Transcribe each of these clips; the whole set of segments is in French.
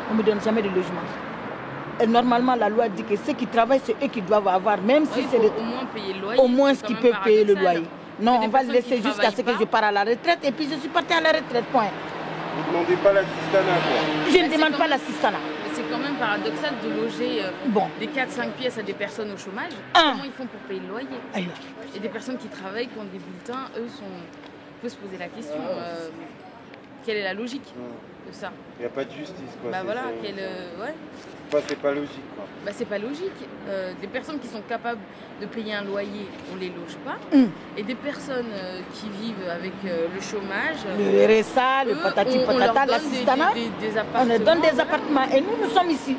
On ne me donne jamais de logement. Et normalement, la loi dit que ceux qui travaillent, c'est eux qui doivent avoir, même si c'est au moins payer le loyer. Au moins ce qu'ils peuvent payer le loyer. Non, on va le laisser jusqu'à ce que je parte à la retraite. Et puis je suis partie à la retraite, point. Vous ne demandez pas l'assistanat, quoi. Je ne demande pas l'assistanat. C'est quand même paradoxal de loger des 4-5 pièces à des personnes au chômage. Comment ils font pour payer le loyer? Et des personnes qui travaillent, qui ont des bulletins, eux, on peut se poser la question. Quelle est la logique de ça? Il n'y a pas de justice, quoi. Bah voilà, c'est pas logique, quoi. Bah c'est pas logique. Des personnes qui sont capables de payer un loyer, on les loge pas. Et des personnes qui vivent avec le chômage, le RSA, le patati patata, l'assistanat, on leur donne des appartements. Et nous sommes ici,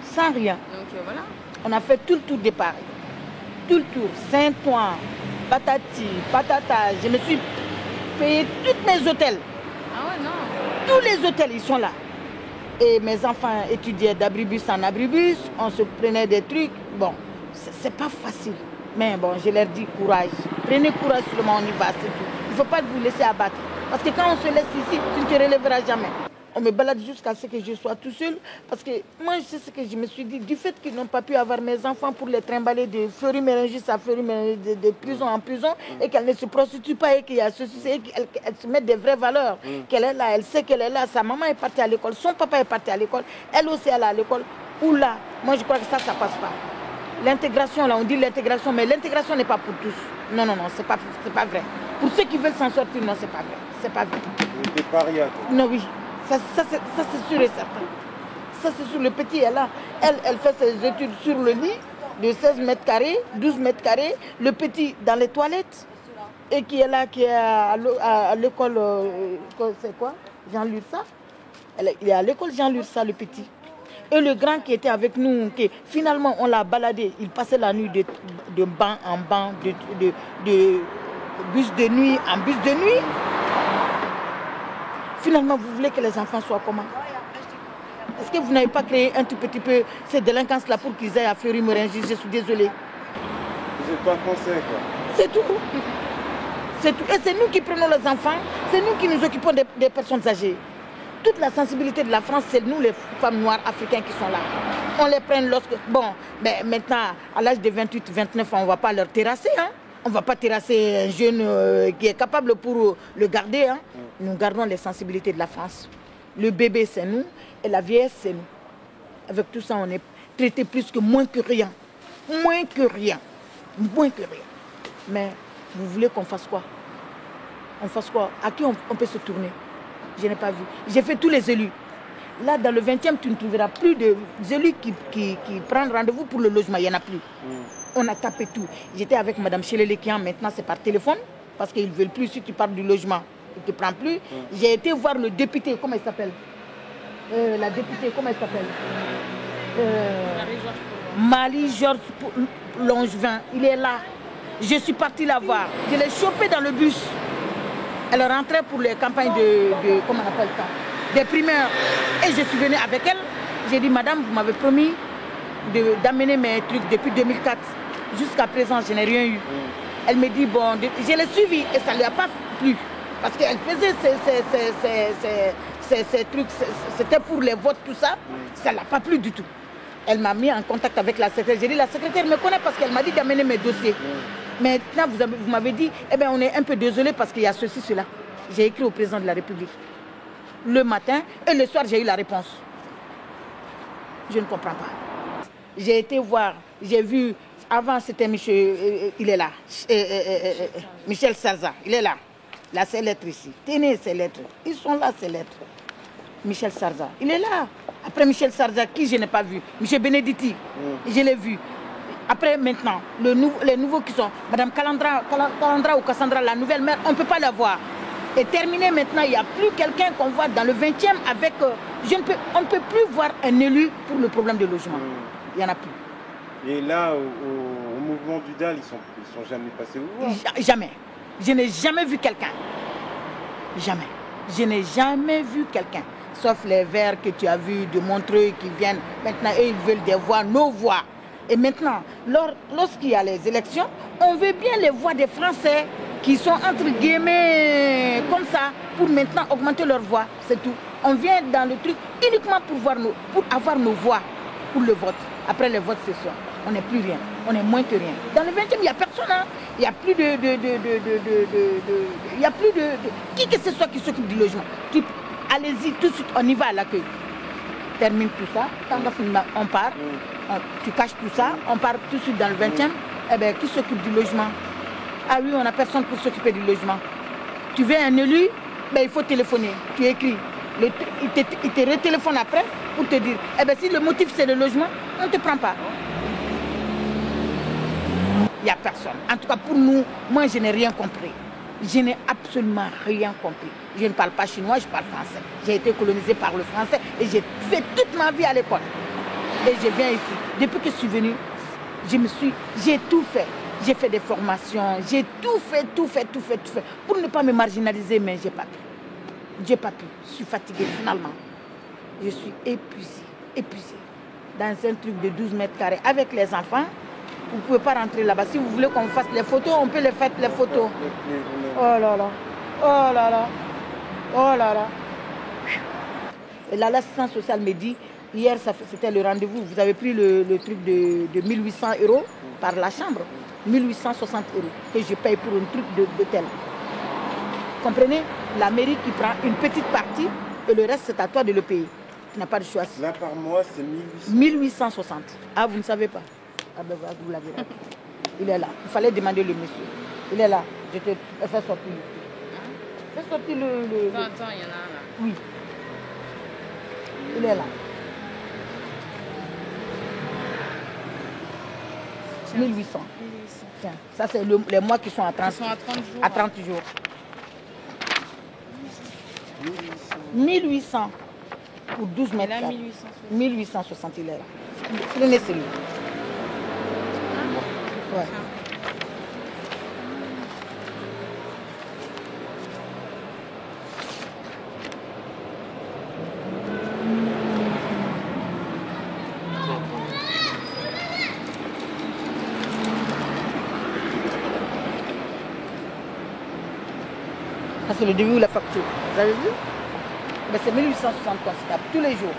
sans rien. Donc voilà. On a fait tout le tour des Paris. Tout le tour, Saint-Ouen, patati, patata. Je me suis payé tous mes hôtels. Ah ouais, non. Tous les hôtels, ils sont là. Et mes enfants étudiaient d'abribus en abribus, on se prenait des trucs. Bon, c'est pas facile. Mais bon, je leur dis courage. Prenez courage seulement, on y va, c'est tout. Il ne faut pas vous laisser abattre. Parce que quand on se laisse ici, tu ne te relèveras jamais. On me balade jusqu'à ce que je sois tout seul. Parce que moi, je sais ce que je me suis dit. Du fait qu'ils n'ont pas pu avoir mes enfants pour les trimballer de Fleury-Mérangis à Fleury-Mérangis, de prison en prison, et qu'elle ne se prostitue pas et qu'il y a ceci, et qu'elle se met des vraies valeurs. Qu'elle est là, elle sait qu'elle est là. Sa maman est partie à l'école, son papa est parti à l'école, elle aussi elle est à l'école. Ou là, moi je crois que ça passe pas. L'intégration, là, on dit l'intégration, mais l'intégration n'est pas pour tous. Non, c'est pas vrai. Pour ceux qui veulent s'en sortir, non, c'est pas vrai. C'est pas vrai. Des parias, quoi. Non, oui. Ça c'est sûr et certain. Ça, c'est sûr. Le petit est là. Elle fait ses études sur le lit de 16 mètres carrés, 12 mètres carrés. Le petit dans les toilettes. Et qui est là, qui est à l'école, c'est quoi? Jean Lursa. Il est à l'école Jean Lursa, le petit. Et le grand qui était avec nous, qui finalement on l'a baladé. Il passait la nuit de banc en banc, de bus de nuit en bus de nuit. Finalement, vous voulez que les enfants soient comment? Est-ce que vous n'avez pas créé un tout petit peu ces délinquances-là pour qu'ils aillent à Fleury-Mérangis? Je suis désolée. Vous n'êtes pas français, quoi. C'est tout. C'est tout. Et c'est nous qui prenons les enfants, c'est nous qui nous occupons des personnes âgées. Toute la sensibilité de la France, c'est nous les femmes noires africaines qui sont là. On les prend lorsque... Bon, mais maintenant, à l'âge de 28, 29 ans, on ne va pas leur terrasser, hein. On ne va pas terrasser un jeune qui est capable pour le garder. Hein. Nous gardons les sensibilités de la France. Le bébé, c'est nous. Et la vieillesse, c'est nous. Avec tout ça, on est traité plus que moins que rien. Moins que rien. Moins que rien. Mais vous voulez qu'on fasse quoi? On fasse quoi? À qui on peut se tourner? Je n'ai pas vu. J'ai fait tous les élus. Là, dans le 20e, tu ne trouveras plus d'élus qui prennent rendez-vous pour le logement. Il n'y en a plus. On a tapé tout. J'étais avec Mme Chélélékian, maintenant c'est par téléphone, parce qu'ils ne veulent plus, si tu parles du logement, ils ne te prennent plus. J'ai été voir le député, comment il s'appelle? La députée, comment elle s'appelle? Marie-Georges Longevin, il est là. Je suis partie la voir. Je l'ai chopée dans le bus. Elle rentrait pour les campagnes de comment on appelle ça? Des primaires. Et je suis venue avec elle. J'ai dit, madame, vous m'avez promis d'amener mes trucs depuis 2004. Jusqu'à présent, je n'ai rien eu. Elle me dit, bon, je l'ai suivie et ça ne lui a pas plu. Parce qu'elle faisait ces trucs, c'était pour les votes, tout ça. Ça ne l'a pas plu du tout. Elle m'a mis en contact avec la secrétaire. J'ai dit, la secrétaire me connaît parce qu'elle m'a dit d'amener mes dossiers. Maintenant, vous m'avez dit, eh bien, on est un peu désolé parce qu'il y a ceci, cela. J'ai écrit au président de la République. Le matin et le soir, j'ai eu la réponse. Je ne comprends pas. J'ai été voir, j'ai vu, avant c'était Michel, il est là, Michel Sarza, il est là. Là, ces lettres ici. Tenez ces lettres. Ils sont là, ces lettres. Michel Sarza, il est là. Après Michel Sarza, qui je n'ai pas vu? Michel Benedetti, je l'ai vu. Après, maintenant, les nouveaux qui sont, Madame Calandra ou Cassandra, la nouvelle mère, on ne peut pas la voir. Et terminé maintenant, il n'y a plus quelqu'un qu'on voit dans le 20e avec... on ne peut plus voir un élu pour le problème de logement. Il n'y en a plus. Et là, au mouvement du DAL, ils sont jamais passés vous voir? Jamais. Je n'ai jamais vu quelqu'un. Jamais. Je n'ai jamais vu quelqu'un. Sauf les Verts que tu as vus de Montreuil qui viennent. Maintenant, eux, ils veulent des voix, nos voix. Et maintenant, lorsqu'il y a les élections, on veut bien les voix des Français qui sont entre guillemets comme ça pour maintenant augmenter leur voix. C'est tout. On vient dans le truc uniquement pour avoir nos voix pour le vote. Après le vote, c'est ça. On n'est plus rien. On est moins que rien. Dans le 20e, il n'y a personne. Hein. Il n'y a plus il y a plus de qui que ce soit qui s'occupe du logement. Allez-y, tout de suite, on y va à l'accueil. Termine tout ça. Quand on part, tu caches tout ça. On part tout de suite dans le 20e. Eh bien, qui s'occupe du logement? Ah oui, on n'a personne pour s'occuper du logement. Tu veux un élu? Ben, il faut téléphoner. Tu écris. Il te retéléphone après pour te dire, eh bien, si le motif c'est le logement, on ne te prend pas. Il n'y a personne. En tout cas, pour nous, moi, je n'ai rien compris. Je n'ai absolument rien compris. Je ne parle pas chinois, je parle français. J'ai été colonisée par le français et j'ai fait toute ma vie à l'école. Et je viens ici. Depuis que je suis venue, j'ai tout fait. J'ai fait des formations, j'ai tout fait. Pour ne pas me marginaliser, mais je n'ai pas pu. Je n'ai pas pu. Je suis fatiguée finalement. Je suis épuisée. Dans un truc de 12 mètres carrés avec les enfants. Vous ne pouvez pas rentrer là-bas. Si vous voulez qu'on fasse les photos, on peut les faire les photos. Oh là là. Oh là là. Oh là là. Et là, l'assistance sociale me dit, hier, c'était le rendez-vous. Vous avez pris le truc de 1800 € par la chambre. 1860 € que je paye pour un truc d'hôtel. Comprenez? La mairie qui prend une petite partie et le reste, c'est à toi de le payer. Tu n'as pas de choix. Là, par mois, c'est 1800. 1860. Ah, vous ne savez pas? Ah ben voilà, vous l'avez là. Il est là. Il fallait demander le monsieur. Il est là. Je te fais sortir le... Fais sortir le... Attends, il y en a un là. Oui. Il est là. 1800. Tiens, ça c'est les mois qui sont à 30 jours. Ils sont à 30 jours. À 30 jours. 1800 pour 12 mètres. Là, 1860, il est là. Il est né, c'est lui. Ouais. Ça c'est le début ou la facture. Vous avez vu? Ben, c'est 1860 constable, tous les jours,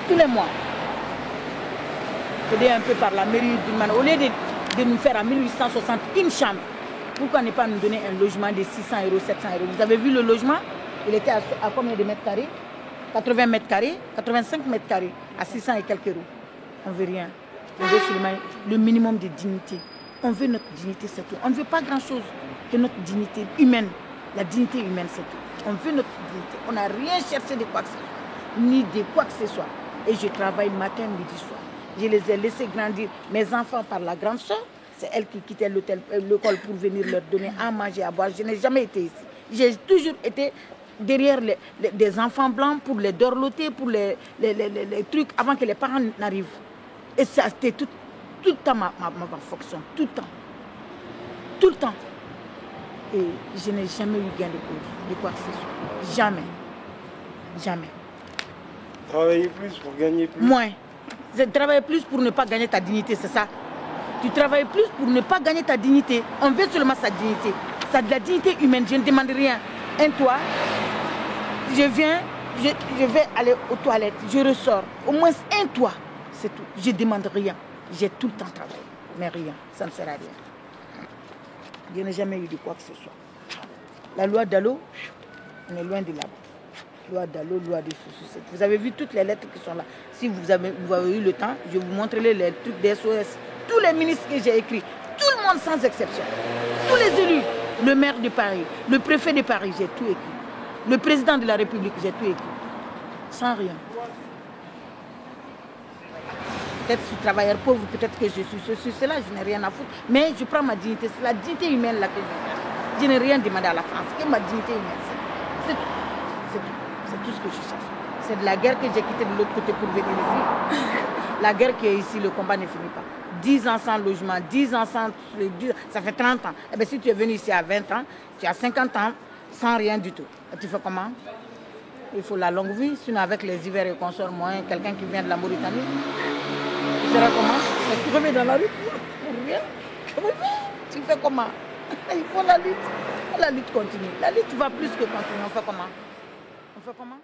tous les mois. Aidé un peu par la mairie du au lieu de nous faire à 1860 une chambre, pourquoi ne pas nous donner un logement de 600 €, 700 €? Vous avez vu le logement? Il était à combien de mètres carrés? 80 mètres carrés, 85 mètres carrés, à 600 et quelques euros. On ne veut rien. On veut seulement le minimum de dignité. On veut notre dignité, c'est tout. On ne veut pas grand-chose que notre dignité humaine. La dignité humaine, c'est tout. On veut notre dignité. On n'a rien cherché de quoi que ce soit, ni de quoi que ce soit. Et je travaille matin, midi, soir. Je les ai laissés grandir. Mes enfants par la grande soeur, c'est elle qui quittait l'école pour venir leur donner à manger, à boire. Je n'ai jamais été ici. J'ai toujours été derrière des enfants blancs pour les dorloter, pour les trucs avant que les parents n'arrivent. Et ça, c'était tout le temps ma fonction. Tout le temps. Tout le temps. Et je n'ai jamais eu gain de cause de quoi que ce soit. Jamais. Jamais. Travailler plus pour gagner plus? Moins. Travailler plus pour ne pas gagner ta dignité, c'est ça. Tu travailles plus pour ne pas gagner ta dignité. On veut seulement sa dignité. Ça de la dignité humaine. Je ne demande rien. Un toit, je viens, je vais aller aux toilettes, je ressors. Au moins un toit, c'est tout. Je ne demande rien. J'ai tout le temps travaillé. Mais rien, ça ne sert à rien. Je n'ai jamais eu de quoi que ce soit. La loi Dalo, on est loin de là-bas. Loi Dalo, loi de ceci. Vous avez vu toutes les lettres qui sont là. Si vous avez eu le temps, je vais vous montrer les trucs des SOS. Tous les ministres que j'ai écrits, tout le monde sans exception. Tous les élus, le maire de Paris, le préfet de Paris, j'ai tout écrit. Le président de la République, j'ai tout écrit. Sans rien. Peut-être que je suis travailleur pauvre, peut-être que je suis ceci, cela, je n'ai rien à foutre. Mais je prends ma dignité, c'est la dignité humaine là que je veux. Je n'ai rien demandé à la France, que ma dignité humaine, c'est tout. C'est tout. C'est tout ce que je cherche. C'est de la guerre que j'ai quitté de l'autre côté pour venir ici. La guerre qui est ici, le combat ne finit pas. 10 ans sans logement, 10 ans sans... Ça fait 30 ans. Eh bien, si tu es venu ici à 20 ans, tu as 50 ans sans rien du tout. Et tu fais comment? Il faut la longue vie, sinon avec les hivers et consorts moins, quelqu'un qui vient de la Mauritanie, tu feras comment? Tu reviens dans la rue pour rien. Tu fais comment? Il faut la lutte. La lutte continue. La lutte va plus que continuer. On fait comment? On fait comment?